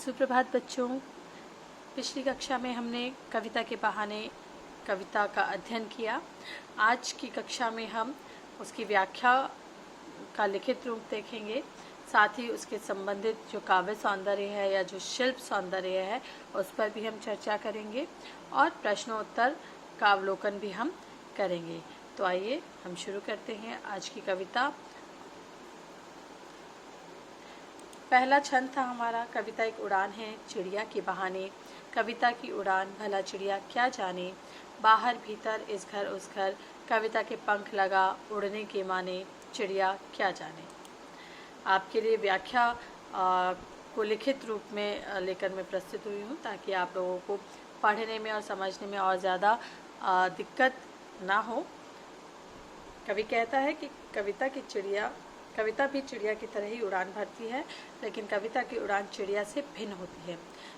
सुप्रभात बच्चों। पिछली कक्षा में हमने कविता के बहाने कविता का अध्ययन किया। आज की कक्षा में हम उसकी व्याख्या का लिखित रूप देखेंगे, साथ ही उसके संबंधित जो काव्य सौंदर्य है या जो शिल्प सौंदर्य है उस पर भी हम चर्चा करेंगे और प्रश्नोत्तर का अवलोकन भी हम करेंगे। तो आइए हम शुरू करते हैं आज की कविता। पहला छंद था हमारा, कविता एक उड़ान है चिड़िया के बहाने। कविता की उड़ान भला चिड़िया क्या जाने, बाहर भीतर इस घर उस घर, कविता के पंख लगा उड़ने के माने, चिड़िया क्या जाने। आपके लिए व्याख्या को लिखित रूप में लेकर मैं प्रस्तुत हुई हूँ ताकि आप लोगों को पढ़ने में और समझने में और ज़्यादा दिक्कत ना हो। कवि कहता है कि कविता भी चिड़िया की तरह ही उड़ान भरती है, लेकिन कविता की उड़ान चिड़िया से भिन्न होती है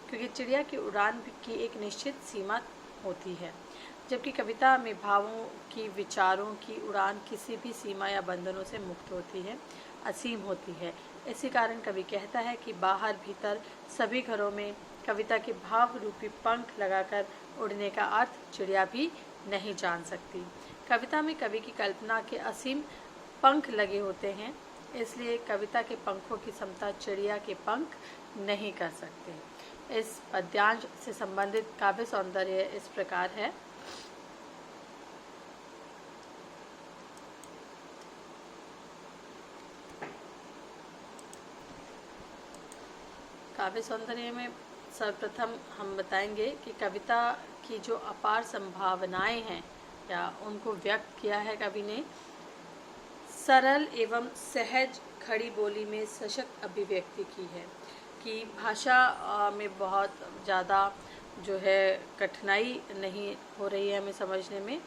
क्योंकि चिड़िया की उड़ान की एक निश्चित सीमा होती है, जबकि कविता में भावों की, विचारों की उड़ान किसी भी सीमा या बंधनों से मुक्त होती है, असीम होती है। इसी कारण कवि कहता है कि बाहर भीतर सभी घरों में कविता के भाव रूपी पंख लगाकर उड़ने का अर्थ चिड़िया भी नहीं जान सकती। कविता में कवि की कल्पना के असीम पंख लगे होते हैं, इसलिए कविता के पंखों की क्षमता चिड़िया के पंख नहीं कर सकते। इस पद्यांश से संबंधित काव्य सौंदर्य इस प्रकार है। काव्य सौंदर्य में सर्वप्रथम हम बताएंगे कि कविता की जो अपार संभावनाएं हैं या उनको व्यक्त किया है कवि ने सरल एवं सहज खड़ी बोली में सशक्त अभिव्यक्ति की है कि भाषा में बहुत ज़्यादा जो है कठिनाई नहीं हो रही है हमें समझने में।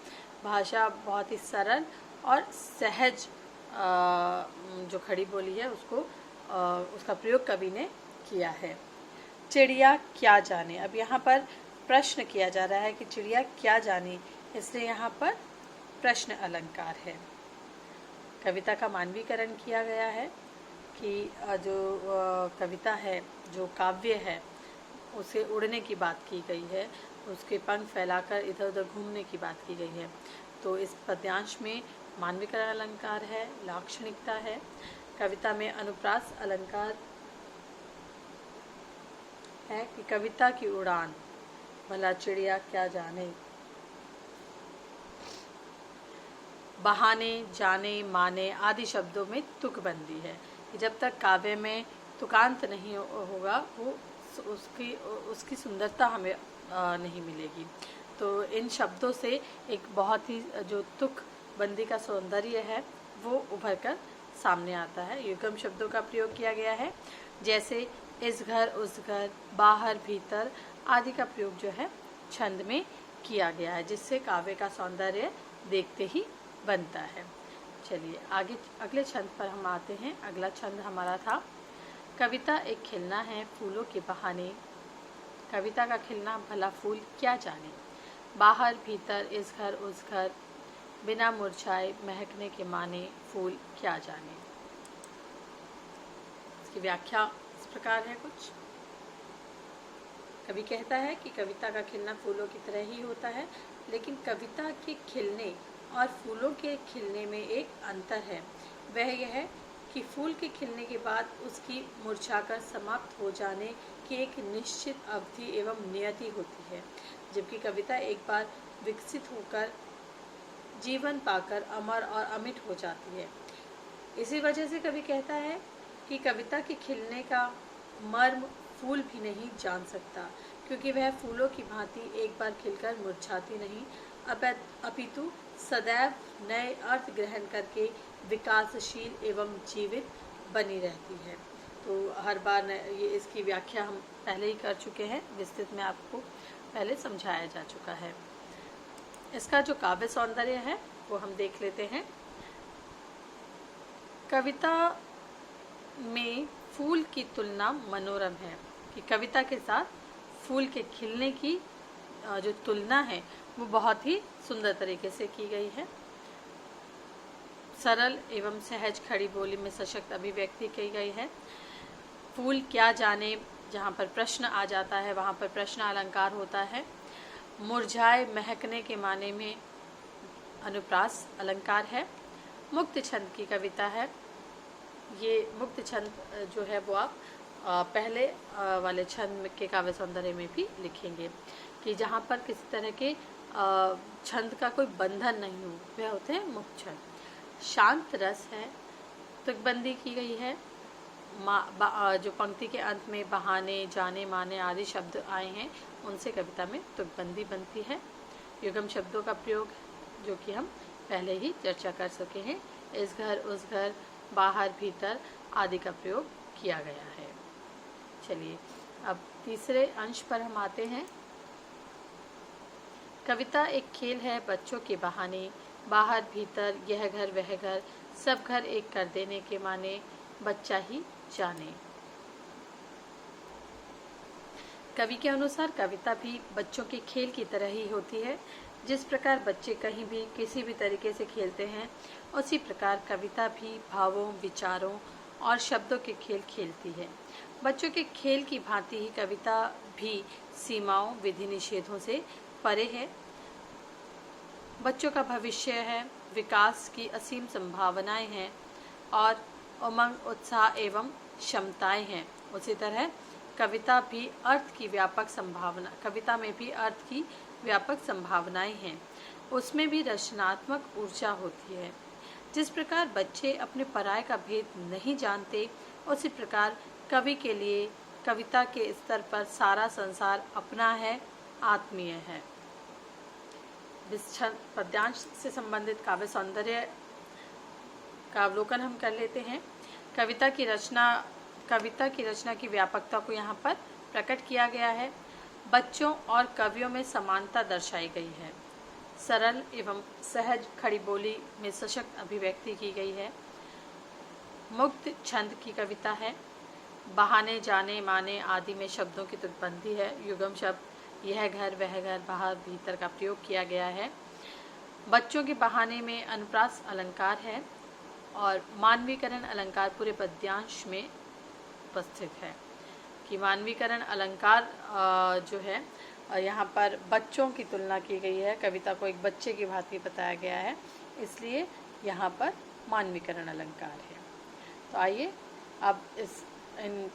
भाषा बहुत ही सरल और सहज जो खड़ी बोली है उसका प्रयोग कवि ने किया है। चिड़िया क्या जाने, अब यहाँ पर प्रश्न किया जा रहा है कि चिड़िया क्या जाने, इसलिए यहाँ पर प्रश्न अलंकार है। कविता का मानवीकरण किया गया है कि जो कविता है, जो काव्य है, उसे उड़ने की बात की गई है, उसके पंख फैलाकर इधर उधर घूमने की बात की गई है। तो इस पद्यांश में मानवीकरण अलंकार है, लाक्षणिकता है। कविता में अनुप्रास अलंकार है कि कविता की उड़ान भला चिड़िया क्या जाने। बहाने, जाने, माने आदि शब्दों में तुकबंदी है कि जब तक काव्य में तुकांत नहीं होगा वो उसकी सुंदरता हमें नहीं मिलेगी। तो इन शब्दों से एक बहुत ही जो तुकबंदी का सौंदर्य है वो उभर कर सामने आता है। युग्म शब्दों का प्रयोग किया गया है, जैसे इस घर उस घर, बाहर भीतर आदि का प्रयोग जो है छंद में किया गया है, जिससे काव्य का सौंदर्य देखते ही बनता है। चलिए आगे अगले छंद पर हम आते हैं। अगला छंद हमारा था कविता एक खिलना है फूलों के बहाने। कविता का खिलना भला फूल क्या जाने, बाहर भीतर इस घर उस घर, बिना मुरझाए महकने के माने, फूल क्या जाने। इसकी व्याख्या इस प्रकार है कुछ। कवि कहता है कि कविता का खिलना फूलों की तरह ही होता है, लेकिन कविता के खिलने और फूलों के खिलने में एक अंतर है। वह यह है कि फूल के खिलने के बाद उसकी मुरझाकर समाप्त हो जाने की एक निश्चित अवधि एवं नियति होती है, जबकि कविता एक बार विकसित होकर जीवन पाकर अमर और अमिट हो जाती है। इसी वजह से कवि कहता है कि कविता के खिलने का मर्म फूल भी नहीं जान सकता, क्योंकि वह फूलों की भांति एक बार खिलकर मुरझाती नहीं, अपितु सदैव नए अर्थ ग्रहण करके विकासशील एवं जीवित बनी रहती है। तो हर बार ये इसकी व्याख्या हम पहले ही कर चुके हैं, विस्तृत में आपको पहले समझाया जा चुका है। इसका जो काव्य सौंदर्य है वो हम देख लेते हैं। कविता में फूल की तुलना मनोरम है कि कविता के साथ फूल के खिलने की जो तुलना है वो बहुत ही सुंदर तरीके से की गई है। सरल एवं सहज खड़ी बोली में सशक्त अभिव्यक्ति की गई है। फूल क्या जाने जहाँ पर प्रश्न आ जाता है वहाँ पर प्रश्न अलंकार होता है। मुरझाए महकने के माने में अनुप्रास अलंकार है। मुक्त छंद की कविता है। ये मुक्त छंद जो है वो आप पहले वाले छंद के काव्य सौंदर्य में भी लिखेंगे कि जहाँ पर किसी तरह के छंद का कोई बंधन नहीं हो, वह होते हैं मुक्त छंद। शांत रस है, तुकबंदी की गई है। जो पंक्ति के अंत में बहाने, जाने माने आदि शब्द आए हैं उनसे कविता में तुकबंदी बनती है। युगम शब्दों का प्रयोग जो कि हम पहले ही चर्चा कर सके हैं, इस घर उस घर, बाहर भीतर आदि का प्रयोग किया गया है। चलिए अब तीसरे अंश पर हम आते हैं। कविता एक खेल है बच्चों के बहाने, बाहर भीतर यह घर वह घर, सब घर एक कर देने के माने, बच्चा ही जाने। कवि के अनुसार कविता भी बच्चों के खेल की तरह ही होती है। जिस प्रकार बच्चे कहीं भी किसी भी तरीके से खेलते हैं, उसी प्रकार कविता भी भावों, विचारों और शब्दों के खेल खेलती है। बच्चों के खेल की भांति ही कविता भी सीमाओं, विधि निषेधों से परे है। बच्चों का भविष्य है, विकास की असीम संभावनाएं हैं और उमंग, उत्साह एवं क्षमताएं हैं। उसी तरह कविता में भी अर्थ की व्यापक संभावनाएं हैं। उसमें भी रचनात्मक ऊर्जा होती है। जिस प्रकार बच्चे अपने पराये का भेद नहीं जानते, उसी प्रकार कवि के लिए कविता के स्तर पर सारा संसार अपना है, आत्मीय है। पद्यांश से संबंधित काव्य सौंदर्य का अवलोकन हम कर लेते हैं। कविता की रचना की व्यापकता को यहाँ पर प्रकट किया गया है। बच्चों और कवियों में समानता दर्शाई गई है। सरल एवं सहज खड़ी बोली में सशक्त अभिव्यक्ति की गई है। मुक्त छंद की कविता है। बहाने, जाने माने आदि में शब्दों की तुकबंदी है। युगम शब्द, यह घर वह घर, बाहर भीतर का प्रयोग किया गया है। बच्चों के बहाने में अनुप्रास अलंकार है और मानवीकरण अलंकार पूरे पद्यांश में उपस्थित है कि मानवीकरण अलंकार जो है यहाँ पर बच्चों की तुलना की गई है। कविता को एक बच्चे की भांति बताया गया है, इसलिए यहाँ पर मानवीकरण अलंकार है। तो आइए अब इन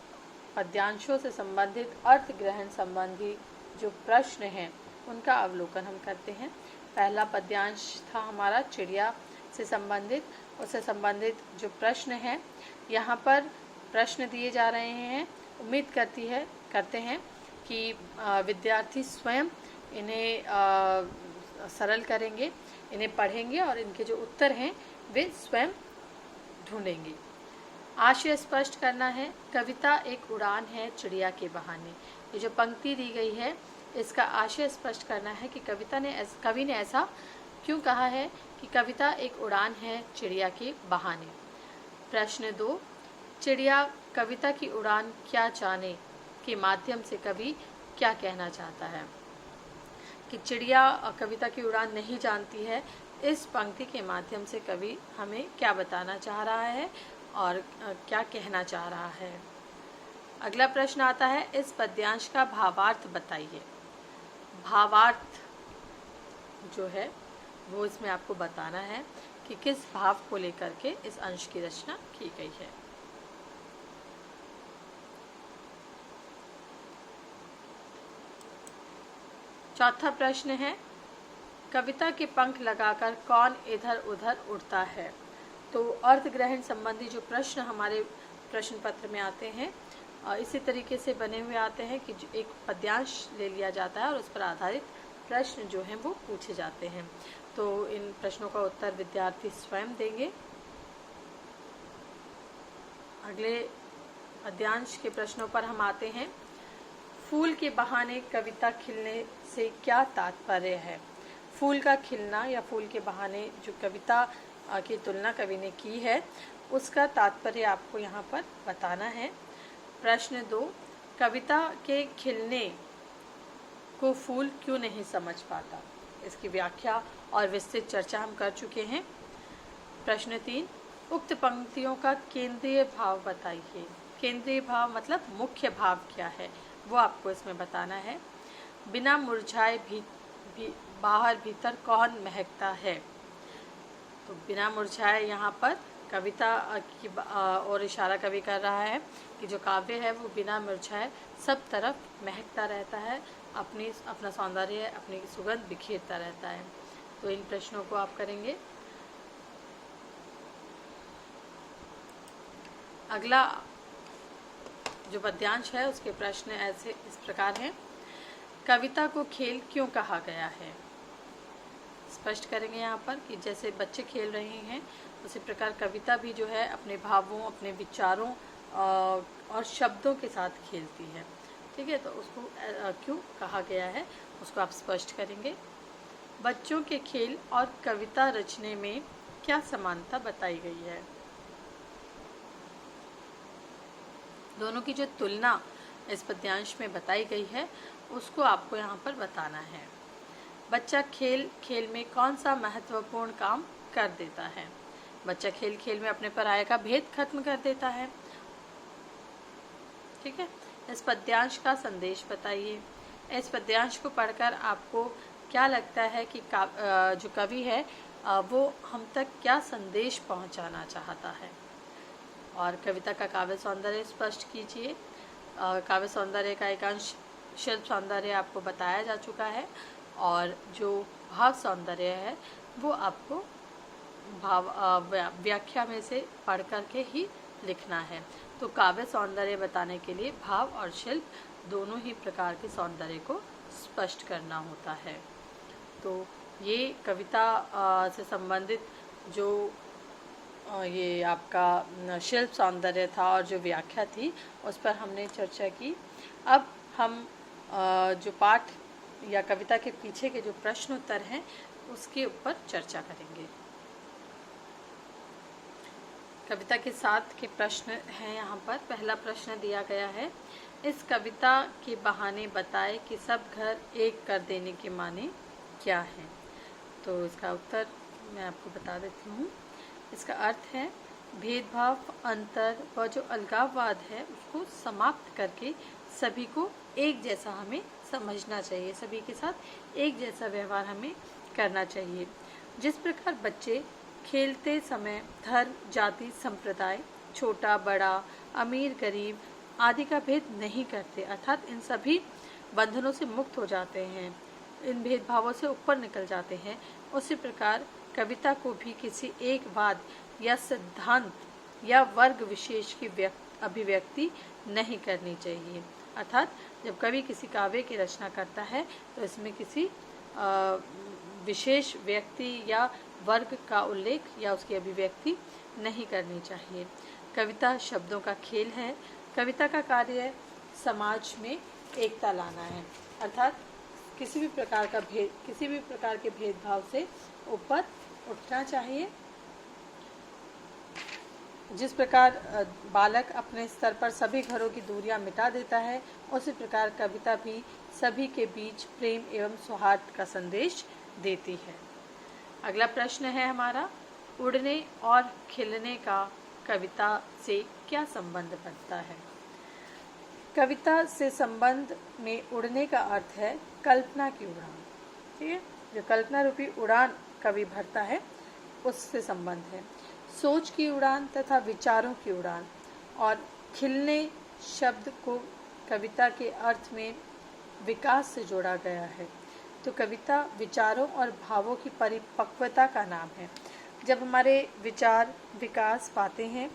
पद्यांशों से संबंधित अर्थ ग्रहण संबंधी जो प्रश्न हैं उनका अवलोकन हम करते हैं। पहला पद्यांश था हमारा चिड़िया से संबंधित। उससे संबंधित जो प्रश्न हैं, यहाँ पर प्रश्न दिए जा रहे हैं। उम्मीद करते हैं कि विद्यार्थी स्वयं इन्हें सरल करेंगे, इन्हें पढ़ेंगे और इनके जो उत्तर हैं वे स्वयं ढूंढेंगे। आशय स्पष्ट करना है। कविता एक उड़ान है चिड़िया के बहाने। ये जो पंक्ति दी गई है इसका आशय स्पष्ट करना है कि कवि ने ऐसा क्यों कहा है कि कविता एक उड़ान है चिड़िया के बहाने। प्रश्न 2, चिड़िया कविता की उड़ान क्या जाने के माध्यम से कवि क्या कहना चाहता है। कि चिड़िया कविता की उड़ान नहीं जानती है, इस पंक्ति के माध्यम से कवि हमें क्या बताना चाह रहा है और क्या कहना चाह रहा है। अगला प्रश्न आता है, इस पद्यांश का भावार्थ बताइए। भावार्थ जो है वो इसमें आपको बताना है कि किस भाव को लेकर के इस अंश की रचना की गई है। चौथा प्रश्न है, कविता के पंख लगाकर कौन इधर उधर उड़ता है। तो अर्थ ग्रहण संबंधी जो प्रश्न हमारे प्रश्न पत्र में आते हैं इसी तरीके से बने हुए आते हैं कि एक पद्यांश ले लिया जाता है और उस पर आधारित प्रश्न जो हैं वो पूछे जाते हैं। तो इन प्रश्नों का उत्तर विद्यार्थी स्वयं देंगे। अगले पद्यांश के प्रश्नों पर हम आते हैं। फूल के बहाने कविता खिलने से क्या तात्पर्य है। फूल का खिलना या फूल के बहाने जो कविता की तुलना कवि ने की है उसका तात्पर्य आपको यहाँ पर बताना है। प्रश्न 2, कविता के खिलने को फूल क्यों नहीं समझ पाता। इसकी व्याख्या और विस्तृत चर्चा हम कर चुके हैं। प्रश्न 3, उक्त पंक्तियों का केंद्रीय भाव बताइए। केंद्रीय भाव मतलब मुख्य भाव क्या है वो आपको इसमें बताना है। बिना मुरझाए भी बाहर भीतर कौन महकता है। तो बिना मुरझाए यहाँ पर कविता की और इशारा कवि कर रहा है कि जो काव्य है वो बिना मुरझाए सब तरफ महकता रहता है, अपना सौंदर्य अपनी सुगंध बिखेरता रहता है। तो इन प्रश्नों को आप करेंगे। अगला जो पद्यांश है उसके प्रश्न ऐसे इस प्रकार हैं। कविता को खेल क्यों कहा गया है। स्पष्ट करेंगे यहाँ पर कि जैसे बच्चे खेल रहे हैं उसी प्रकार कविता भी जो है अपने भावों, अपने विचारों और शब्दों के साथ खेलती है। ठीक है, तो उसको क्यों कहा गया है उसको आप स्पष्ट करेंगे। बच्चों के खेल और कविता रचने में क्या समानता बताई गई है। दोनों की जो तुलना इस पद्यांश में बताई गई है उसको आपको यहाँ पर बताना है। बच्चा खेल खेल में कौन सा महत्वपूर्ण काम कर देता है। बच्चा खेल खेल में अपने पराये का भेद खत्म कर देता है। ठीक है, इस पद्यांश का संदेश बताइए। इस पद्यांश को पढ़कर आपको क्या लगता है कि जो कवि है वो हम तक क्या संदेश पहुंचाना चाहता है। और कविता का काव्य सौंदर्य स्पष्ट कीजिए। काव्य सौंदर्य का एक अंश शिल्प सौंदर्य आपको बताया जा चुका है और जो भाव सौंदर्य है वो आपको व्याख्या में से पढ़ करके ही लिखना है। तो काव्य सौंदर्य बताने के लिए भाव और शिल्प दोनों ही प्रकार के सौंदर्य को स्पष्ट करना होता है। तो ये कविता से संबंधित जो ये आपका शिल्प सौंदर्य था और जो व्याख्या थी उस पर हमने चर्चा की। अब हम जो पाठ या कविता के पीछे के जो प्रश्न उत्तर हैं उसके ऊपर चर्चा करेंगे। कविता के साथ के प्रश्न हैं यहाँ पर। पहला प्रश्न दिया गया है, इस कविता के बहाने बताए कि सब घर एक कर देने के माने क्या है। तो इसका उत्तर मैं आपको बता देती हूँ। इसका अर्थ है भेदभाव, अंतर व जो अलगाववाद है उसको समाप्त करके सभी को एक जैसा हमें समझना चाहिए, सभी के साथ एक जैसा व्यवहार हमें करना चाहिए। जिस प्रकार बच्चे खेलते समय धर्म, जाति, संप्रदाय, छोटा बड़ा, अमीर गरीब आदि का भेद नहीं करते, अर्थात इन सभी बंधनों से मुक्त हो जाते हैं, इन भेदभावों से ऊपर निकल जाते हैं, उसी प्रकार कविता को भी किसी एक वाद या सिद्धांत या वर्ग विशेष की अभिव्यक्ति नहीं करनी चाहिए। अर्थात जब कवि किसी काव्य की रचना करता है तो इसमें किसी विशेष व्यक्ति या वर्ग का उल्लेख या उसकी अभिव्यक्ति नहीं करनी चाहिए। कविता शब्दों का खेल है। कविता का कार्य समाज में एकता लाना है, अर्थात किसी भी प्रकार के भेदभाव से ऊपर उठना चाहिए। जिस प्रकार बालक अपने स्तर पर सभी घरों की दूरियां मिटा देता है, उसी प्रकार कविता भी सभी के बीच प्रेम एवं सौहार्द का संदेश देती है। अगला प्रश्न है हमारा, उड़ने और खिलने का कविता से क्या संबंध बनता है। कविता से संबंध में उड़ने का अर्थ है कल्पना की उड़ान। ठीक है, जो कल्पना रूपी उड़ान कवि भरता है उससे संबंध है। सोच की उड़ान तथा विचारों की उड़ान। और खिलने शब्द को कविता के अर्थ में विकास से जोड़ा गया है। तो कविता विचारों और भावों की परिपक्वता का नाम है। जब हमारे विचार विकास पाते हैं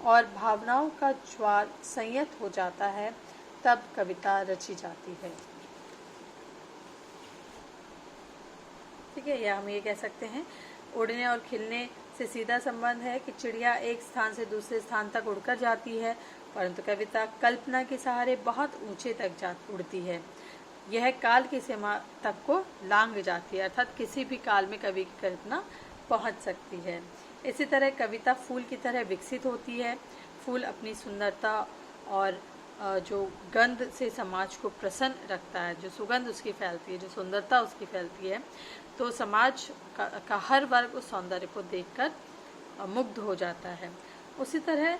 और भावनाओं का ज्वार संयत हो जाता है तब कविता रची जाती है। ठीक है, या हम ये कह सकते हैं उड़ने और खिलने से सीधा संबंध है कि चिड़िया एक स्थान से दूसरे स्थान तक उड़कर जाती है, परंतु कविता कल्पना के सहारे बहुत ऊंचे तक उड़ती है। यह काल की सीमा तक को लांघ जाती है, अर्थात किसी भी काल में कवि की कल्पना पहुंच सकती है। इसी तरह कविता फूल की तरह विकसित होती है। फूल अपनी सुंदरता और जो गंध से समाज को प्रसन्न रखता है, जो सुगंध उसकी फैलती है, जो सुंदरता उसकी फैलती है, तो समाज का हर वर्ग उस सौंदर्य को देखकर मुग्ध हो जाता है। उसी तरह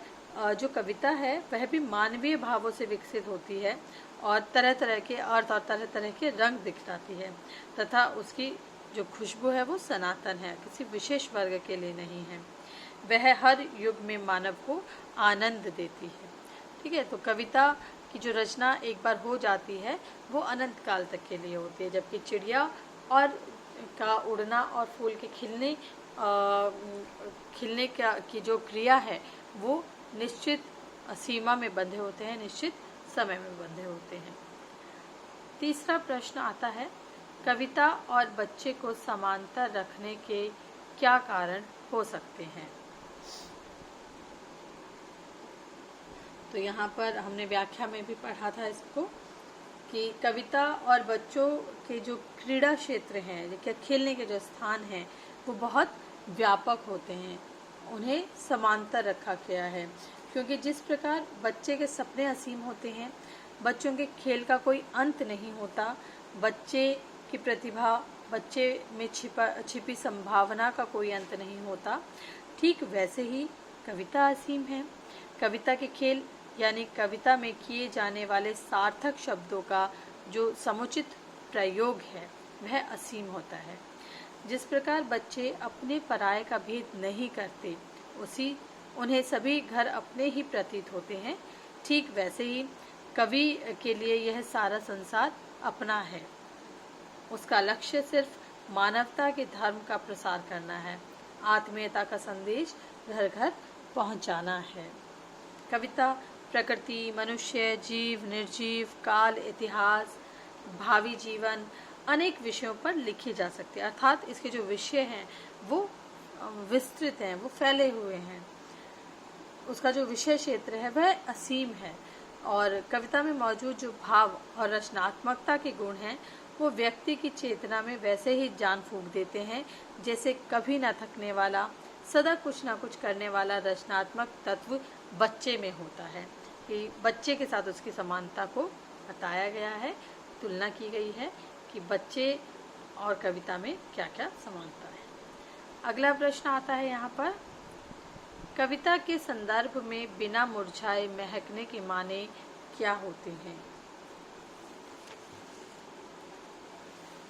जो कविता है वह भी मानवीय भावों से विकसित होती है और तरह तरह के अर्थ और तरह तरह के रंग दिखलाती है तथा उसकी जो खुशबू है वो सनातन है, किसी विशेष वर्ग के लिए नहीं है। वह हर युग में मानव को आनंद देती है। ठीक है, तो कविता की जो रचना एक बार हो जाती है वो अनंत काल तक के लिए होती है, जबकि चिड़िया और का उड़ना और फूल के खिलने की जो क्रिया है वो निश्चित सीमा में बंधे होते हैं, निश्चित समय में बंधे होते हैं। तीसरा प्रश्न आता है, कविता और बच्चे को समांतर रखने के क्या कारण हो सकते हैं? तो यहाँ पर हमने व्याख्या में भी पढ़ा था इसको कि कविता और बच्चों के जो क्रीड़ा क्षेत्र हैं, खेलने के जो स्थान हैं वो बहुत व्यापक होते हैं, उन्हें समांतर रखा गया है। क्योंकि जिस प्रकार बच्चे के सपने असीम होते हैं, बच्चों के खेल का कोई अंत नहीं होता, बच्चे की प्रतिभा, बच्चे में छिपी संभावना का कोई अंत नहीं होता, ठीक वैसे ही कविता असीम है। कविता के खेल यानी कविता में किए जाने वाले सार्थक शब्दों का जो समुचित प्रयोग है वह असीम होता है। जिस प्रकार बच्चे अपने पराये का भेद नहीं करते, उन्हें सभी घर अपने ही प्रतीत होते हैं, ठीक वैसे ही कवि के लिए यह सारा संसार अपना है। उसका लक्ष्य सिर्फ मानवता के धर्म का प्रसार करना है, आत्मीयता का संदेश घर घर पहुंचाना है। कविता प्रकृति, मनुष्य, जीव, निर्जीव, काल, इतिहास, भावी जीवन, अनेक विषयों पर लिखी जा सकती है। अर्थात इसके जो विषय हैं वो विस्तृत हैं, वो फैले हुए हैं, उसका जो विषय क्षेत्र है वह असीम है। और कविता में मौजूद जो भाव और रचनात्मकता के गुण हैं वो व्यक्ति की चेतना में वैसे ही जान फूंक देते हैं जैसे कभी न थकने वाला, सदा कुछ ना कुछ करने वाला रचनात्मक तत्व बच्चे में होता है। कि बच्चे के साथ उसकी समानता को बताया गया है, तुलना की गई है कि बच्चे और कविता में क्या क्या समानता है। अगला प्रश्न आता है यहाँ पर, कविता के संदर्भ में बिना मुरझाए महकने के माने क्या होते हैं?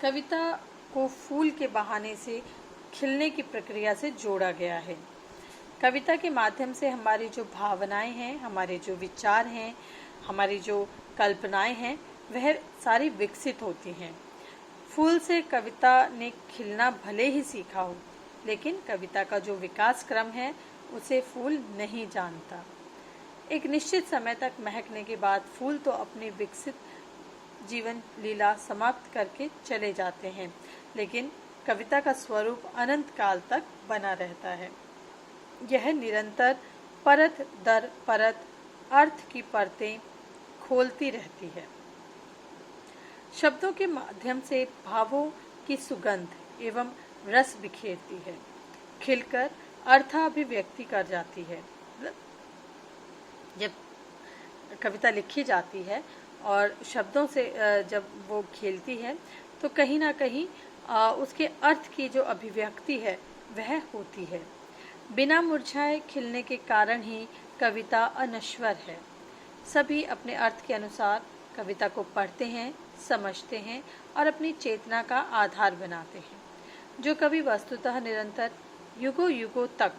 कविता को फूल के बहाने से खिलने की प्रक्रिया से जोड़ा गया है। कविता के माध्यम से हमारी जो भावनाएं हैं, हमारे जो विचार हैं, हमारी जो कल्पनाएं हैं वह सारी विकसित होती हैं। फूल से कविता ने खिलना भले ही सीखा हो, लेकिन कविता का जो विकास क्रम है उसे फूल नहीं जानता। एक निश्चित समय तक महकने के बाद फूल तो अपनी विकसित जीवन लीला समाप्त करके चले जाते हैं, लेकिन कविता का स्वरूप अनंत काल तक बना रहता है। यह निरंतर परत दर परत अर्थ की परतें खोलती रहती है, शब्दों के माध्यम से भावों की सुगंध एवं रस बिखेरती है, खिलकर अर्थाभिव्यक्ति कर जाती है। जब कविता लिखी जाती है और शब्दों से जब वो खेलती है तो कहीं ना कहीं उसके अर्थ की जो अभिव्यक्ति है वह होती है। बिना मुरझाए खिलने के कारण ही कविता अनश्वर है। सभी अपने अर्थ के अनुसार कविता को पढ़ते हैं, समझते हैं और अपनी चेतना का आधार बनाते हैं। जो कवि वस्तुतः निरंतर युगों युगों तक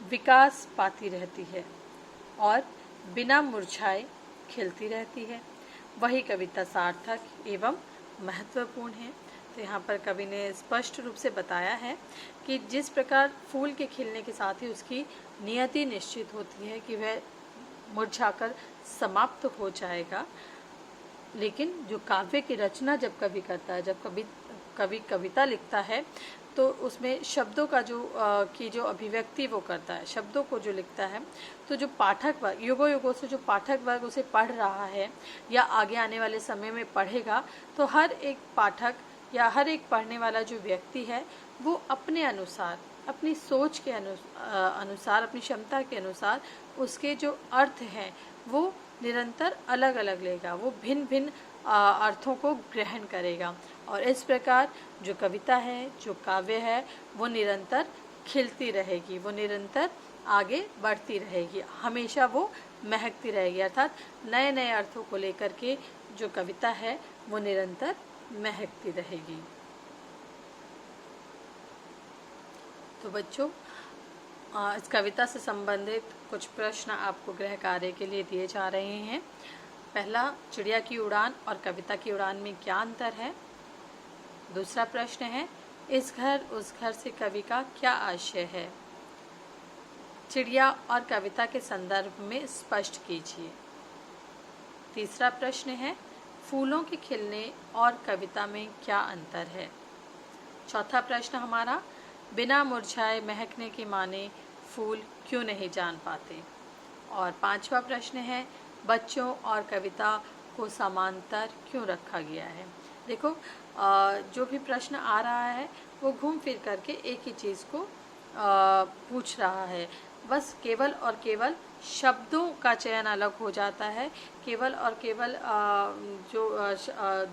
विकास पाती रहती है और बिना मुरझाए खिलती रहती है, वही कविता सार्थक एवं महत्वपूर्ण है। तो यहाँ पर कवि ने स्पष्ट रूप से बताया है कि जिस प्रकार फूल के खिलने के साथ ही उसकी नियति निश्चित होती है कि वह मुरझाकर समाप्त हो जाएगा, लेकिन जो काव्य की रचना जब कवि करता है, जब कवि कविता लिखता है तो उसमें शब्दों का की जो अभिव्यक्ति वो करता है, शब्दों को जो लिखता है, तो जो पाठक वर्ग युगों युगों से जो पाठक वर्ग उसे पढ़ रहा है या आगे आने वाले समय में पढ़ेगा, तो हर एक पाठक या हर एक पढ़ने वाला जो व्यक्ति है वो अपने अनुसार, अपनी सोच के अनुसार, अपनी क्षमता के अनुसार उसके जो अर्थ हैं वो निरंतर अलग अलग लेगा, वो भिन्न भिन्न अर्थों को ग्रहण करेगा। और इस प्रकार जो कविता है, जो काव्य है, वो निरंतर खिलती रहेगी, वो निरंतर आगे बढ़ती रहेगी, हमेशा वो महकती रहेगी। अर्थात नए नए अर्थों को लेकर के जो कविता है वो निरंतर महकती रहेगी। तो बच्चों, इस कविता से संबंधित कुछ प्रश्न आपको गृह कार्य के लिए दिए जा रहे हैं। पहला, चिड़िया की उड़ान और कविता की उड़ान में क्या अंतर है। दूसरा प्रश्न है, इस घर उस घर से कवि का क्या आशय है। चिड़िया और कविता के संदर्भ में स्पष्ट कीजिए। तीसरा प्रश्न है, फूलों के खिलने और कविता में क्या अंतर है। चौथा प्रश्न हमारा, बिना मुरझाए महकने के माने फूल क्यों नहीं जान पाते। और पांचवा प्रश्न है, बच्चों और कविता को समांतर क्यों रखा गया है। देखो, जो भी प्रश्न आ रहा है वो घूम फिर करके एक ही चीज़ को पूछ रहा है। बस केवल और केवल शब्दों का चयन अलग हो जाता है, केवल और केवल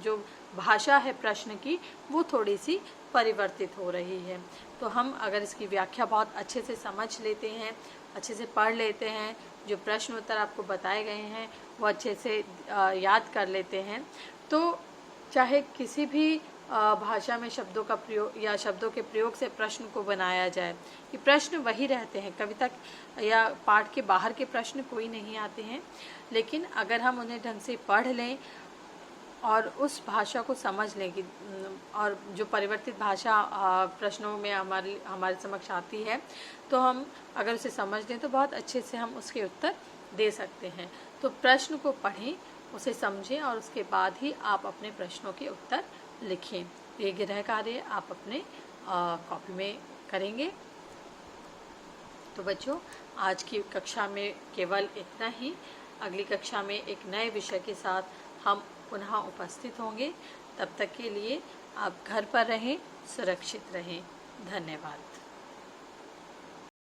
जो भाषा है प्रश्न की वो थोड़ी सी परिवर्तित हो रही है। तो हम अगर इसकी व्याख्या बहुत अच्छे से समझ लेते हैं, अच्छे से पढ़ लेते हैं, जो प्रश्न उत्तर आपको बताए गए हैं वो अच्छे से याद कर लेते हैं, तो चाहे किसी भी भाषा में शब्दों का प्रयोग या शब्दों के प्रयोग से प्रश्न को बनाया जाए, ये प्रश्न वही रहते हैं। कविता या पाठ के बाहर के प्रश्न कोई नहीं आते हैं, लेकिन अगर हम उन्हें ढंग से पढ़ लें और उस भाषा को समझ लें कि और जो परिवर्तित भाषा प्रश्नों में हमारे समक्ष आती है, तो हम अगर उसे समझ लें तो बहुत अच्छे से हम उसके उत्तर दे सकते हैं। तो प्रश्न को पढ़ें, उसे समझें और उसके बाद ही आप अपने प्रश्नों के उत्तर लिखें। ये गृह कार्य आप अपने कॉपी में करेंगे। तो बच्चों, आज की कक्षा में केवल इतना ही। अगली कक्षा में एक नए विषय के साथ हम पुनः उपस्थित होंगे। तब तक के लिए आप घर पर रहें, सुरक्षित रहें। धन्यवाद।